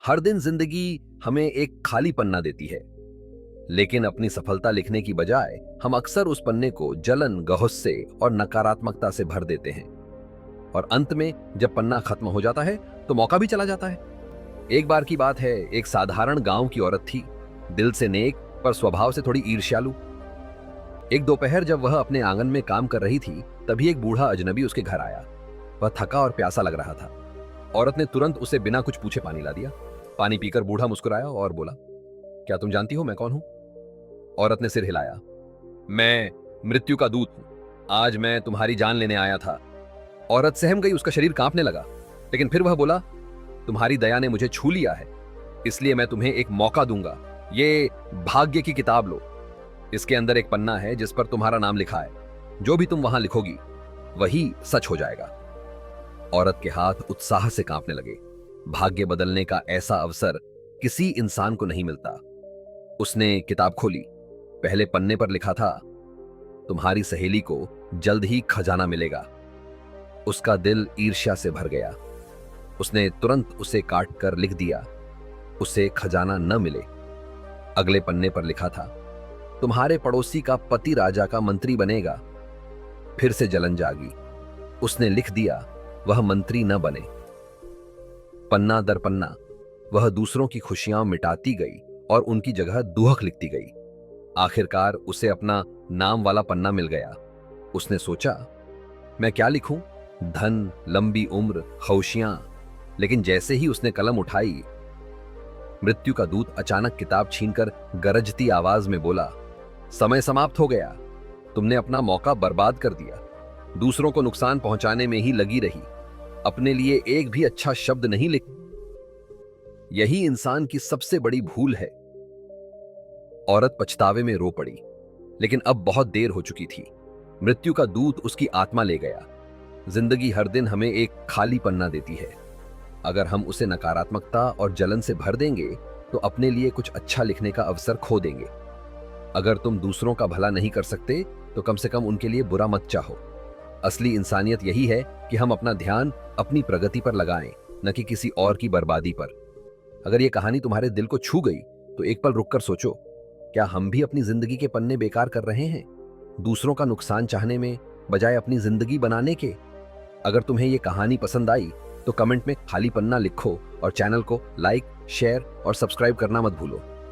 हर दिन जिंदगी हमें एक खाली पन्ना देती है, लेकिन अपनी सफलता लिखने की बजाय हम अक्सर उस पन्ने को जलन, गुस्से और नकारात्मकता से भर देते हैं। और अंत में जब पन्ना खत्म हो जाता है तो मौका भी चला जाता है। एक बार की बात है, एक साधारण गांव की औरत थी, दिल से नेक पर स्वभाव से थोड़ी ईर्ष्यालु। एक दोपहर जब वह अपने आंगन में काम कर रही थी, तभी एक बूढ़ा अजनबी उसके घर आया। वह थका और प्यासा लग रहा था। औरत ने तुरंत उसे बिना कुछ पूछे पानी ला दिया। पानी पीकर बूढ़ा मुस्कुराया और बोला, क्या तुम जानती हो मैं कौन हूं? औरत ने सिर हिलाया। मैं मृत्यु का दूत हूं। आज मैं तुम्हारी जान लेने आया था। औरत सहम गई, उसका शरीर कांपने लगा। लेकिन फिर वह बोला, तुम्हारी दया ने मुझे छू लिया है, इसलिए मैं तुम्हें एक मौका दूंगा। ये भाग्य की किताब लो। इसके अंदर एक पन्ना है जिस पर तुम्हारा नाम लिखा है। जो भी तुम वहां लिखोगी वही सच हो जाएगा। औरत के हाथ उत्साह से कांपने लगे। भाग्य बदलने का ऐसा अवसर किसी इंसान को नहीं मिलता। उसने किताब खोली। पहले पन्ने पर लिखा था, तुम्हारी सहेली को जल्द ही खजाना मिलेगा। उसका दिल ईर्ष्या से भर गया। उसने तुरंत उसे काट कर लिख दिया, उसे खजाना न मिले। अगले पन्ने पर लिखा था, तुम्हारे पड़ोसी का पति राजा का मंत्री बनेगा। फिर से जलन जागी। उसने लिख दिया, वह मंत्री न बने। पन्ना दर पन्ना वह दूसरों की खुशियां मिटाती गई और उनकी जगह दुहक लिखती गई। आखिरकार उसे अपना नाम वाला पन्ना मिल गया। उसने सोचा, मैं क्या लिखूं? धन, लंबी उम्र, खुशियां। लेकिन जैसे ही उसने कलम उठाई, मृत्यु का दूत अचानक किताब छीनकर गरजती आवाज में बोला, समय समाप्त हो गया। तुमने अपना मौका बर्बाद कर दिया। दूसरों को नुकसान पहुंचाने में ही लगी रही, अपने लिए एक भी अच्छा शब्द नहीं लिख। यही इंसान की सबसे बड़ी भूल है। औरत पछतावे में रो पड़ी, लेकिन अब बहुत देर हो चुकी थी। मृत्यु का दूत उसकी आत्मा ले गया। जिंदगी हर दिन हमें एक खाली पन्ना देती है। अगर हम उसे नकारात्मकता और जलन से भर देंगे तो अपने लिए कुछ अच्छा लिखने का अवसर खो देंगे। अगर तुम दूसरों का भला नहीं कर सकते तो कम से कम उनके लिए बुरा मत चाहो। असली इंसानियत यही है कि हम अपना ध्यान अपनी प्रगति पर लगाएं, न कि किसी और की बर्बादी पर। अगर यह कहानी तुम्हारे दिल को छू गई तो एक पल रुककर सोचो, क्या हम भी अपनी जिंदगी के पन्ने बेकार कर रहे हैं, दूसरों का नुकसान चाहने में बजाय अपनी जिंदगी बनाने के? अगर तुम्हें यह कहानी पसंद आई तो कमेंट में खाली पन्ना लिखो और चैनल को लाइक, शेयर और सब्सक्राइब करना मत भूलो।